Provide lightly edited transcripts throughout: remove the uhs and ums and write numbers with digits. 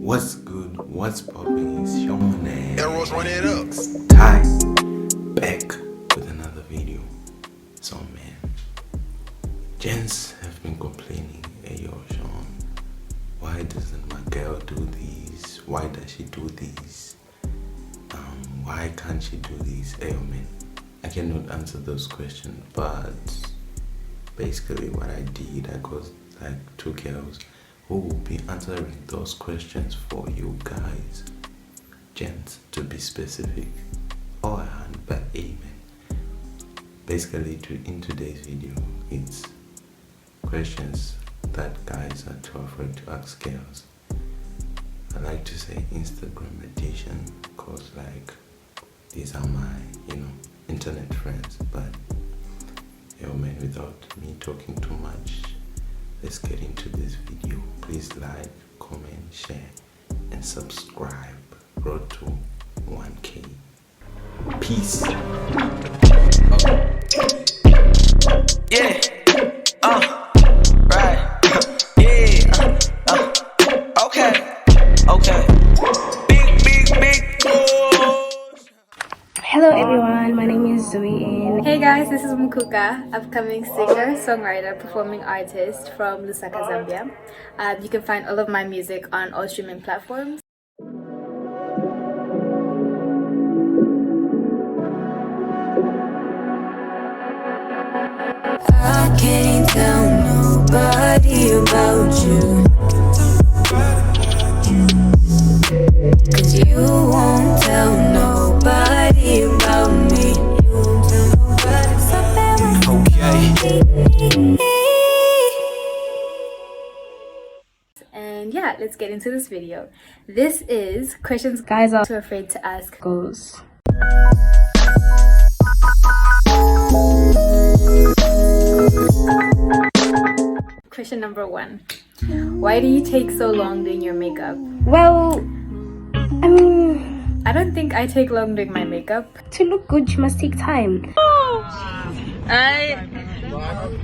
What's good? What's popping? It's Sean and Arrows run it up. Ty back with another video. So man, gents have been complaining, hey yo Sean, why doesn't my girl do these? Why does she do these? Why can't she do these? Hey yo man, I cannot answer those questions, but basically what I did, I got like two girls who will be answering those questions for you guys, gents, to be specific. Oh, and but amen. Basically, in today's video, it's questions that guys are too afraid to ask girls. I like to say Instagram edition, cause like these are my, internet friends. But yo man, without me talking too much, let's get into this video. Please like, comment, share, and subscribe. Road to 1K. Peace. Yeah. Right. Yeah. Okay. Big goals. Hello everyone, my name is Zoe and Hey guys, this is Mukuka, upcoming singer, songwriter, performing artist from Lusaka, Zambia. You can find all of my music on all streaming platforms. I can't tell nobody about you, 'cause you won't tell nobody about me. You won't tell nobody. And yeah, let's get into this video. This is questions guys are too afraid to ask. goes. Question number 1. Why do you take so long doing your makeup? Well, I mean, I don't think I take long doing my makeup. to look good you must take time.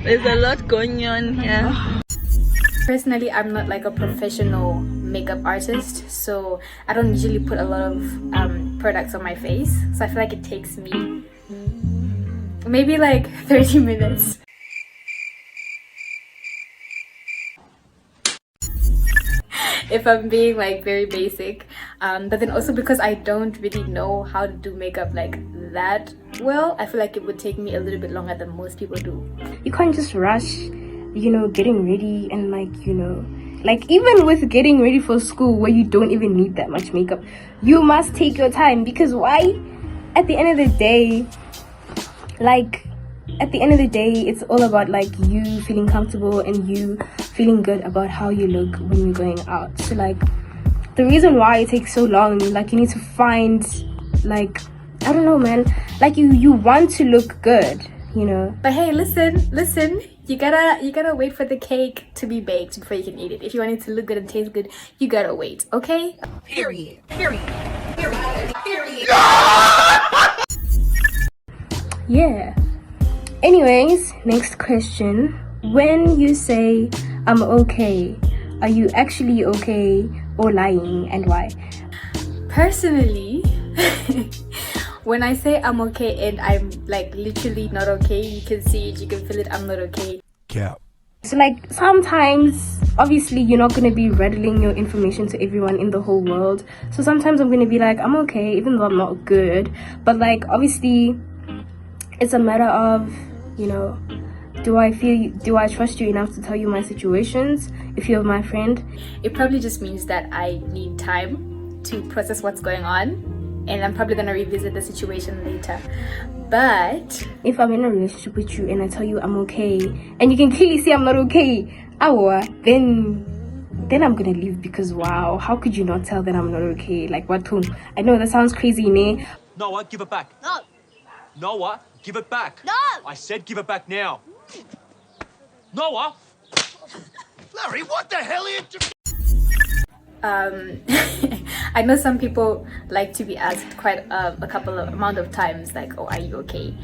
There's a lot going on here. Personally, I'm not like a professional makeup artist, so I don't usually put a lot of products on my face. So I feel like it takes me maybe like 30 minutes. If I'm being like very basic, but then also because I don't really know how to do makeup like that well, I feel like it would take me a little bit longer than most people do. You can't just rush, getting ready and like even with getting ready for school where you don't even need that much makeup, you must take your time, because why? At the end of the day, it's all about like you feeling comfortable and you feeling good about how you look when you're going out. So like the reason why it takes so long, like you need to find, like, I don't know man, like you want to look good, But hey, listen, you gotta wait for the cake to be baked before you can eat it. If you want it to look good and taste good, you gotta wait, okay? Period. Yeah. Anyways, next question. When you say I'm okay, are you actually okay or lying, and why? Personally, when I say I'm okay and I'm like literally not okay, you can see it, you can feel it, I'm not okay. So like sometimes obviously you're not going to be rattling your information to everyone in the whole world. So sometimes I'm going to be like I'm okay even though I'm not good. But like obviously it's a matter of, do I trust you enough to tell you my situations if you're my friend? It probably just means that I need time to process what's going on, and I'm probably gonna revisit the situation later. But if I'm in a relationship with you and I tell you I'm okay and you can clearly see I'm not okay, then I'm gonna leave, because wow, how could you not tell that I'm not okay? Like what? I know that sounds crazy, ne? Noah, give it back. No. Noah, give it back. No. I said give it back now. Noah! Larry, what the hell are you doing? I know some people like to be asked quite a couple of amount of times, like, oh, are you okay?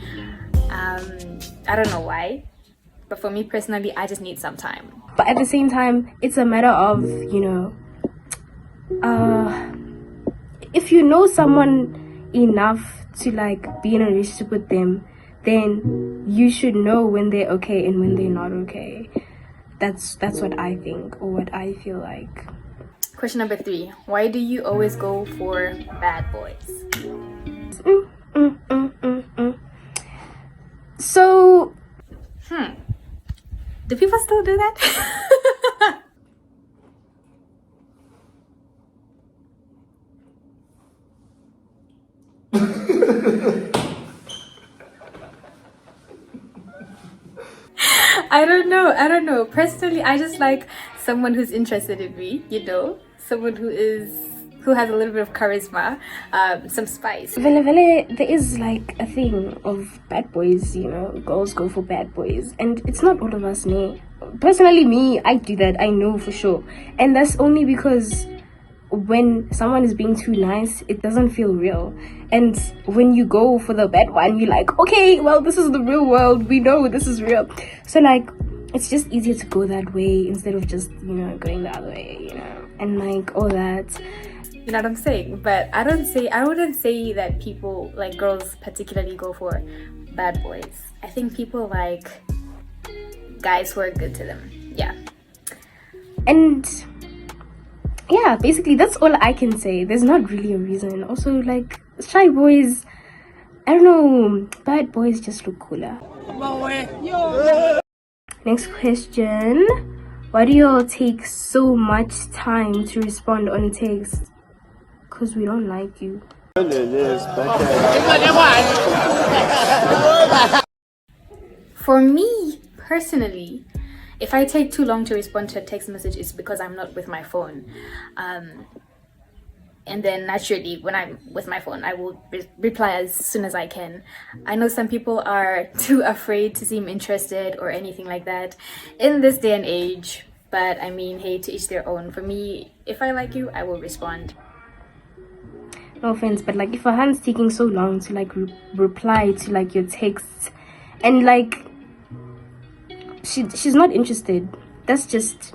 I don't know why, but for me personally, I just need some time. But at the same time, it's a matter of, if you know someone enough to like be in a relationship with them, then you should know when they're okay and when they're not okay. That's what I think, or what I feel like. Question number 3. Why do you always go for bad boys? So Do people still do that? I don't know. Personally, I just like someone who's interested in me, you know, someone who has a little bit of charisma, some spice. there is like a thing of bad boys, you know, girls go for bad boys, and it's not all of us, ne? Personally, me, I do that, I know for sure, and that's only because when someone is being too nice, it doesn't feel real. And when you go for the bad one, you're like, okay, well, this is the real world, we know this is real. So like, it's just easier to go that way instead of just, you know, going the other way, you know, and like all that. You know what I'm saying? But I wouldn't say that people, like girls particularly, go for bad boys. I think people like guys who are good to them. Yeah. And yeah, basically that's all I can say. There's not really a reason. Also, like, shy boys, I don't know, bad boys just look cooler. Next question. Why do y'all take so much time to respond on text? Because we don't like you. For me personally, if I take too long to respond to a text message, it's because I'm not with my phone. And then naturally, when I'm with my phone, I will reply as soon as I can. I know some people are too afraid to seem interested or anything like that in this day and age. But I mean, hey, to each their own. For me, if I like you, I will respond. No offense, but like if a hand's taking so long to like reply to like your texts, and like she's not interested, that's just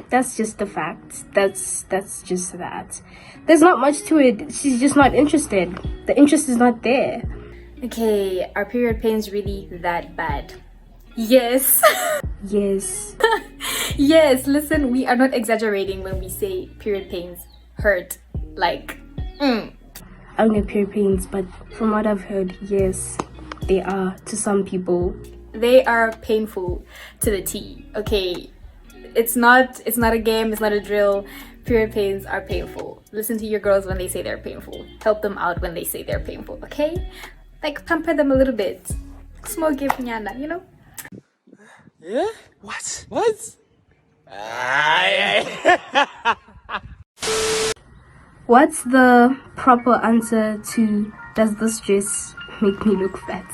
the fact. That's just that. There's not much to it. She's just not interested. The interest is not there. Okay, are period pains really that bad? Yes. Yes. Yes, listen, we are not exaggerating when we say period pains hurt. Like, I don't get period pains, but from what I've heard, yes, they are to some people. They are painful to the T. Okay, it's not a game, it's not a drill. Period pains are painful. Listen to your girls when they say they're painful. Help them out when they say they're painful, okay? Like, pamper them a little bit. Small gift, nyana, you know? Yeah? What? What's the proper answer to, does this dress make me look fat?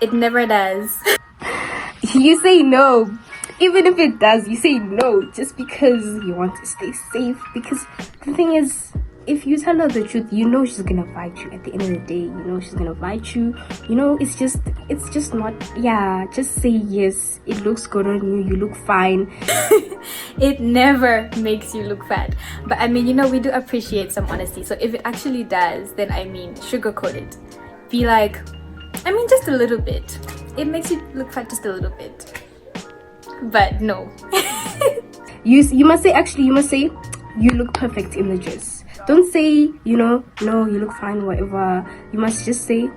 It never does. You say no. Even if it does, you say no just because you want to stay safe. Because the thing is, if you tell her the truth, you know she's gonna fight you. At the end of the day, you know she's gonna fight you. You know, it's just not. Yeah, just say yes. It looks good on you. You look fine. It never makes you look fat. But I mean, you know, we do appreciate some honesty. So if it actually does, then I mean, sugarcoat it. Be like, I mean, just a little bit. It makes you look fat just a little bit. But no. You must say you look perfect in the dress. Don't say, you know, no, you look fine, whatever. You must just say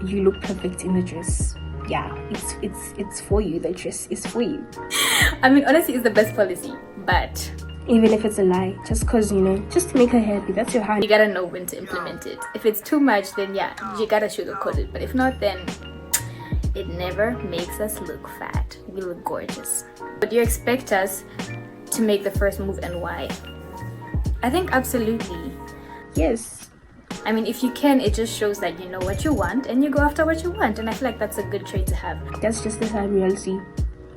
you look perfect in the dress. Yeah, it's for you. The dress is for you. I mean, honestly, it's the best policy. But even if it's a lie, just cause, you know, just to make her happy. That's your hand. You gotta know when to implement it. If it's too much, then yeah, you gotta sugarcoat it. But if not, then it never makes us look fat. We look gorgeous. But do you expect us to make the first move, and why? I think absolutely. Yes. I mean, if you can, it just shows that you know what you want and you go after what you want. And I feel like that's a good trait to have. That's just the sad reality.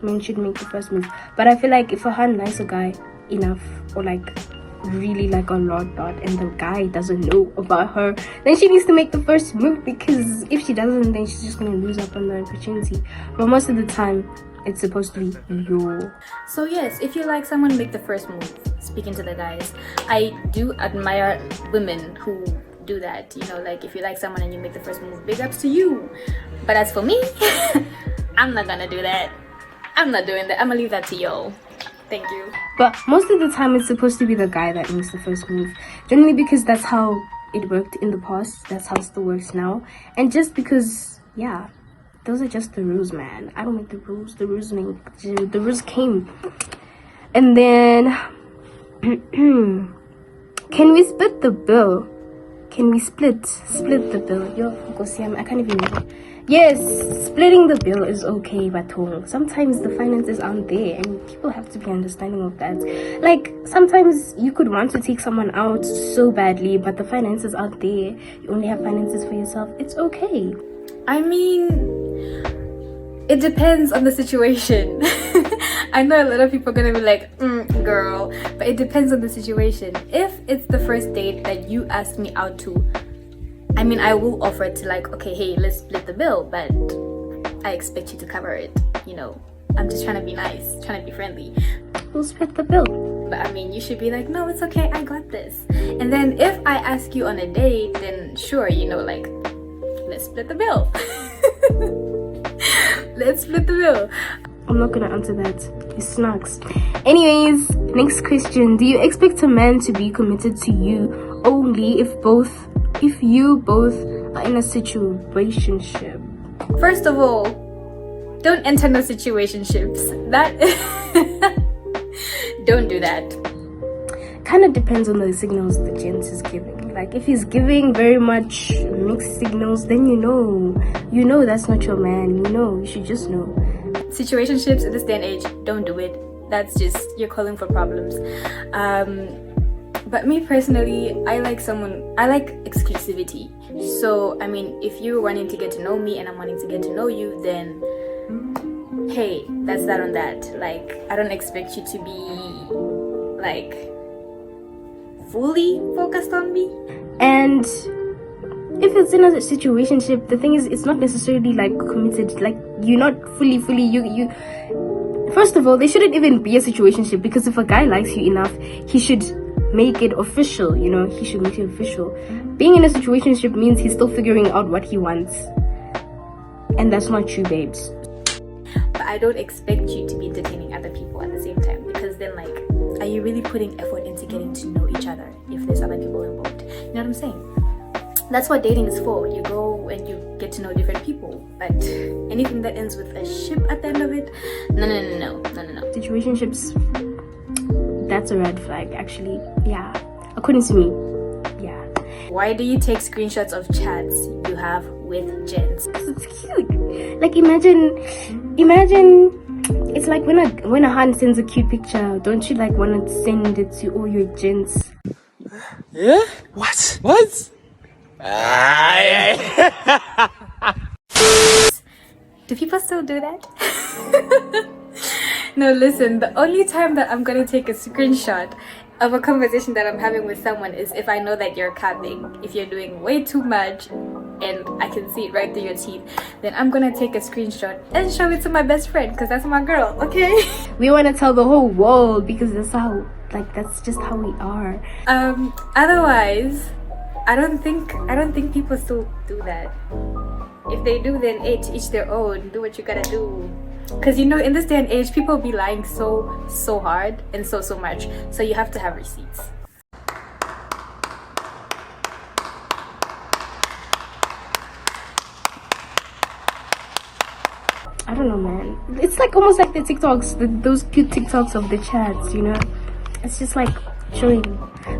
Men should make the first move. But I feel like if a hand likes a guy enough, or like really like a lot, and the guy doesn't know about her, then she needs to make the first move, because if she doesn't, then she's just gonna lose up on the opportunity. But most of the time, it's supposed to be your. So yes, if you like someone, make the first move. Speaking to the guys, I do admire women who do that. You know, like if you like someone and you make the first move, big ups to you. But as for me, I'm not gonna do that. I'm not doing that. I'm gonna leave that to y'all. Thank you. But most of the time, it's supposed to be the guy that makes the first move. Generally, because that's how it worked in the past. That's how it still works now. And just because, yeah, those are just the rules, man. I don't make the rules. The rules came. And then, can we split the bill? Can we split the bill? Yo, I can't even remember. Yes, splitting the bill is okay, but sometimes the finances aren't there and people have to be understanding of that. Like, sometimes you could want to take someone out so badly, but the finances aren't there. You only have finances for yourself. It's okay. I mean, it depends on the situation. I know a lot of people are gonna be like, girl, but it depends on the situation. If it's the first date that you asked me out to, I mean, I will offer to like, okay, hey, let's split the bill, but I expect you to cover it. You know, I'm just trying to be nice, trying to be friendly. We'll split the bill. But I mean, you should be like, no, it's okay, I got this. And then if I ask you on a date, then sure, you know, like, let's split the bill. Let's split the bill. I'm not gonna answer that. It snacks. Anyways, next question. Do you expect a man to be committed to you only if you both are in a situationship? First of all, don't enter no situationships. That don't do that. Kind of depends on the signals the gent is giving. Like if he's giving very much mixed signals, then you know that's not your man. You should just know. Situationships in this day and age, don't do it. That's just, you're calling for problems. But me personally, I like exclusivity. So I mean, if you're wanting to get to know me and I'm wanting to get to know you, then hey, that's that on that. Like, I don't expect you to be like fully focused on me. And if it's in a situationship, the thing is, it's not necessarily like committed. Like you're not fully you. First of all, there shouldn't even be a situationship, because if a guy likes you enough, he should make it official. He should make it official. Being in a situationship means he's still figuring out what he wants, and that's not you, babes. But I don't expect you to be entertaining other people at the same time, because then, like, are you really putting effort into getting to know each other if there's other people involved? You know what I'm saying? That's what dating is for. You go and you get to know different people. But anything that ends with a ship at the end of it, no. Situationships, that's a red flag, actually. Yeah, according to me. Yeah. Why do you take screenshots of chats you have with gents? It's cute. Like imagine. It's like when a hand sends a cute picture, don't you like want to send it to all your gents? Yeah? What? Do people still do that? No, listen, the only time that I'm gonna take a screenshot of a conversation that I'm having with someone is if I know that you're capping. If you're doing way too much and I can see it right through your teeth, then I'm gonna take a screenshot and show it to my best friend, because that's my girl, okay? We want to tell the whole world, because that's just how we are. Otherwise, I don't think people still do that. If they do, then each their own. Do what you gotta do. Because in this day and age, people be lying so hard and so much. So you have to have receipts. I don't know, man. It's like almost like the TikToks, those cute TikToks of the chats, It's just like showing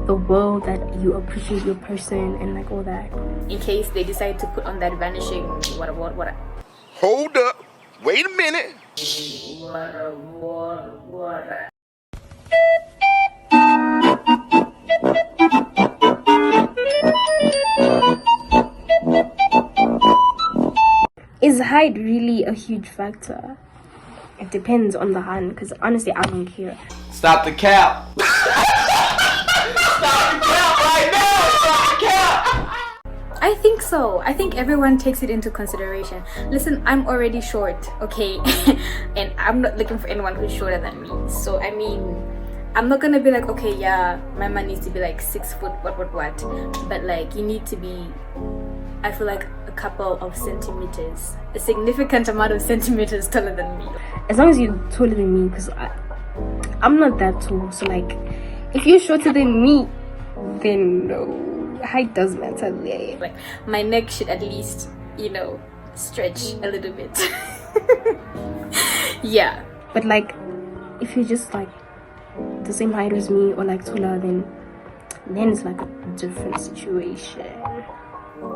the world that you appreciate your person and like all that. In case they decide to put on that vanishing what. Hold up. Wait a minute. Is height really a huge factor? It depends on the hand, because honestly, I don't care. Stop the cap. Stop the cap right now. Stop the cap. I think so. I think everyone takes it into consideration. Listen, I'm already short, okay? And I'm not looking for anyone who's shorter than me. So, I mean, I'm not gonna be like, okay, yeah, my man needs to be like 6 foot, what. But like, you need to be, I feel like, a couple of centimeters, a significant amount of centimeters taller than me. As long as you're taller than me, because I'm not that tall. So like, if you're shorter than me, then no. Height does matter. Yeah. Like, my neck should at least, you know, stretch a little bit. Yeah. But like, if you're just like the same height as me or like taller, then it's like a different situation.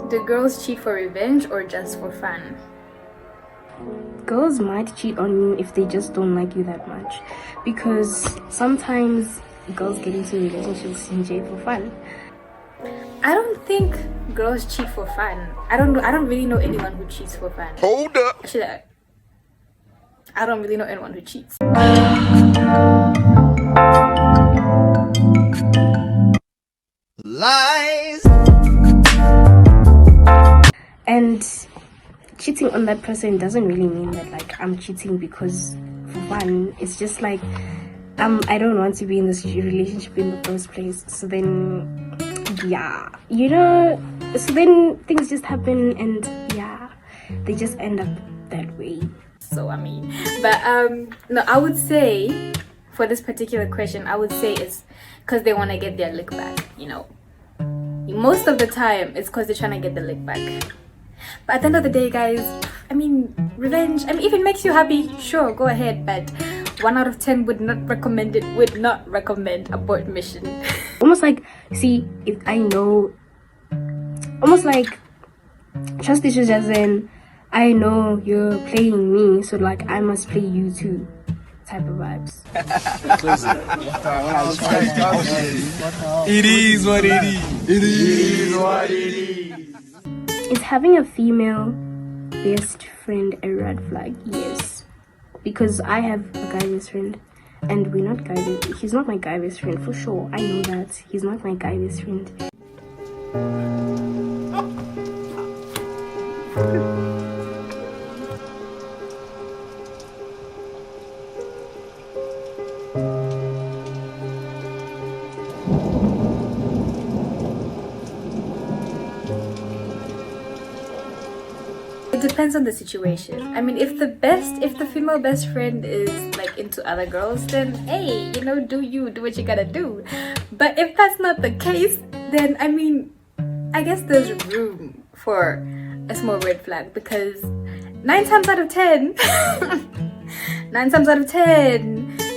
Do girls cheat for revenge or just for fun? Girls might cheat on you if they just don't like you that much, because sometimes girls get into relationships in jail for fun. I don't think girls cheat for fun. I don't really know anyone who cheats for fun. Hold up. Actually, I don't really know anyone who cheats. Lies. And cheating on that person doesn't really mean that like I'm cheating because for fun. It's just like I don't want to be in this relationship in the first place. So then, yeah, you know, so then things just happen, and yeah, they just end up that way. So I mean, but no, I would say for this particular question, I would say it's because they want to get their lick back. You know, most of the time it's because they're trying to get the lick back. But at the end of the day, guys, I mean, revenge, I mean, if it makes you happy, sure, go ahead. But 1 out of 10 would not recommend abort mission. Almost like, see, if I know, almost like trust issues, as in I know you're playing me, so like I must play you too type of vibes. It is what it is. It is what it is. Is having a female best friend a red flag? Yes, because I have a guy best friend, and we're not guy. He's not my guy best friend for sure. I know that he's not my guy best friend. It depends on the situation. I mean, if the female best friend is like into other girls, then hey, you know, do what you gotta do. But if that's not the case, then I mean, I guess there's room for a small red flag, because 9 times out of 10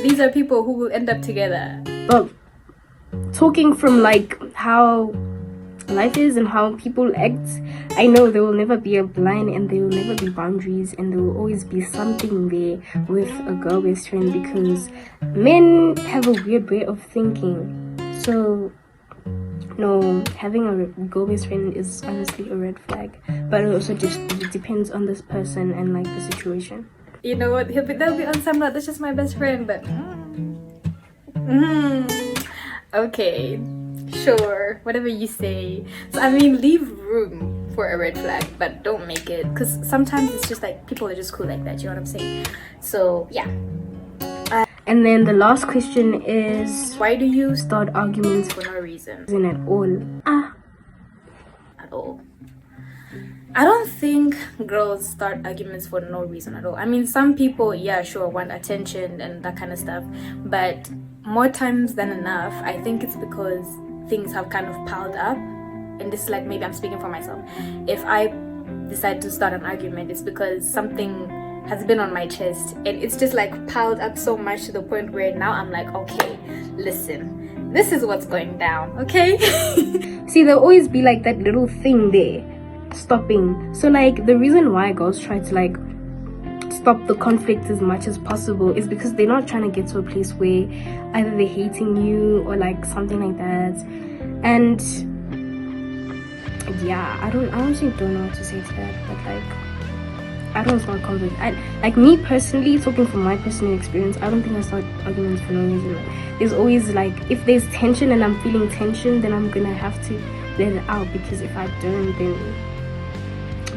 these are people who will end up together. But talking from like how life is and how people act, I know there will never be a line and there will never be boundaries, and there will always be something there with a girl best friend, because men have a weird way of thinking. So no, having a girl best friend is honestly a red flag, but it also just depends on this person and like the situation. You know what, they'll be on some, that's just my best friend, but okay, sure, whatever you say. So I mean, leave room for a red flag, but don't make it, because sometimes it's just like people are just cool like that, you know what I'm saying? So yeah. And then the last question is, Why do you start arguments for no reason? at all? At all. I don't think girls start arguments for no reason at all. I mean, some people, yeah, sure, want attention and that kind of stuff, but more times than enough, I think it's because things have kind of piled up. And this is like, maybe I'm speaking for myself. If I decide to start an argument, it's because something has been on my chest, and it's just like piled up so much to the point where now I'm like, okay, listen, this is what's going down, okay? See, there'll always be like that little thing there stopping. So like the reason why girls try to like stop the conflict as much as possible is because they're not trying to get to a place where either they're hating you or like something like that. And yeah, I honestly don't know what to say to that, but like, I don't start conflict. Like me personally, talking from my personal experience, I don't think I start arguments for no reason. There's always like, if there's tension and I'm feeling tension, then I'm gonna have to let it out, because if I don't, then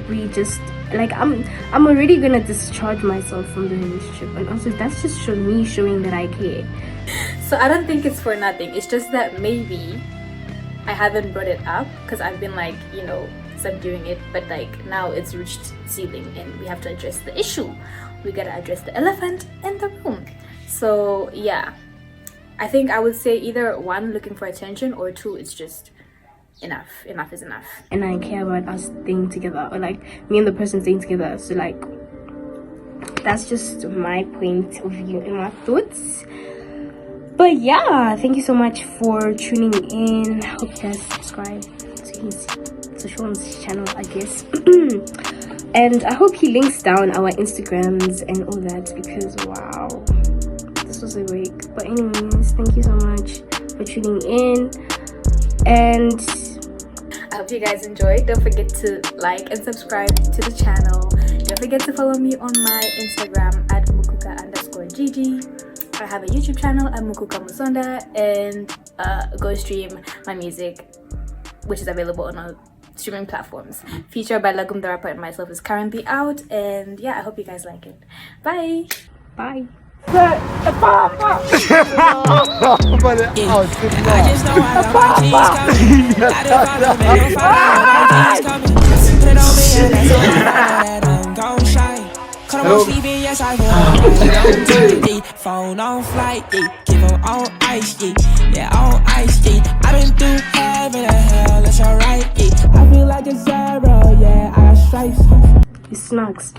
we just like I'm already gonna discharge myself from the relationship, and also that's just me showing that I care. So I don't think it's for nothing. It's just that maybe I haven't brought it up because I've been like, you know, subduing it, but like now it's reached ceiling and we have to address the issue. We gotta address the elephant in the room. So yeah, I think I would say either one, looking for attention, or two, it's just enough is enough. And I care about us staying together, or like me and the person staying together. So like that's just my point of view and my thoughts. But yeah, thank you so much for tuning in. Hope you guys subscribe to Sean's channel, I guess. And I hope he links down our Instagrams and all that, because wow, this was a week. But anyways, thank you so much for tuning in, and I hope you guys enjoyed. Don't forget to like and subscribe to the channel. Don't forget to follow me on my Instagram at Mukuka_GG. I have a YouTube channel at Mukuka Musonda, and go stream my music, which is available on all streaming platforms. Feature by Lagum the Rapper and myself is currently out, and yeah, I hope you guys like it. Bye. bye. I just know I got my G's coming. I don't follow me, don't find out my G's coming. Put it on me and that's all I know that I'm gon' shine. Cause I'm sleeping, yes I will. Phone on flight, yeah. Keep on ice, yeah. Yeah, on ice, yeah. I've been through heaven and hell, it's alright, yeah. I feel like a zero, yeah. I got stripes. It snacks.